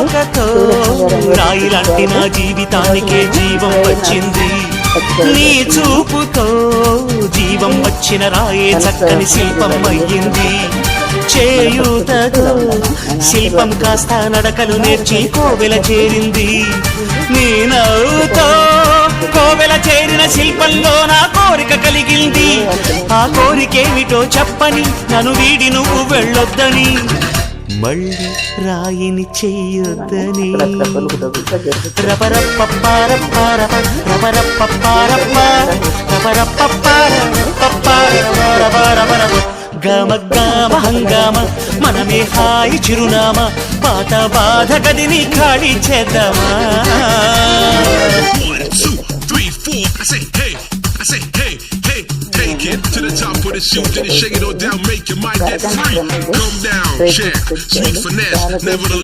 రాకతో రాయిలాంటి నా జీవితానికే జీవం వచ్చింది. నీ చూపుతో జీవం వచ్చిన రాయే చక్కని శిల్పం అయ్యింది. చేయూతతో శిల్పం కాస్త నడకలు నేర్చి కోవెల చేరింది. నీ నవ్వుతో కోవెల చేరిన శిల్పంలో నా కోరిక కలిగింది. ఆ కోరికేమిటో చెప్పని నన్ను వీడి నువ్వు వెళ్ళొద్దని, మళ్ళీ రాయిని చెయ్యొద్దని. గమ గమ హంగామ మనమే హాయి చిరునామా, పాత బాధ గదిని ఖాళీ చేద్దామా. 1 2 3 4 I say hey, I say hey, hey, take it to the top of the shoot, then you shake it all down, make your mind get free. Come down, share, sweet finesse, never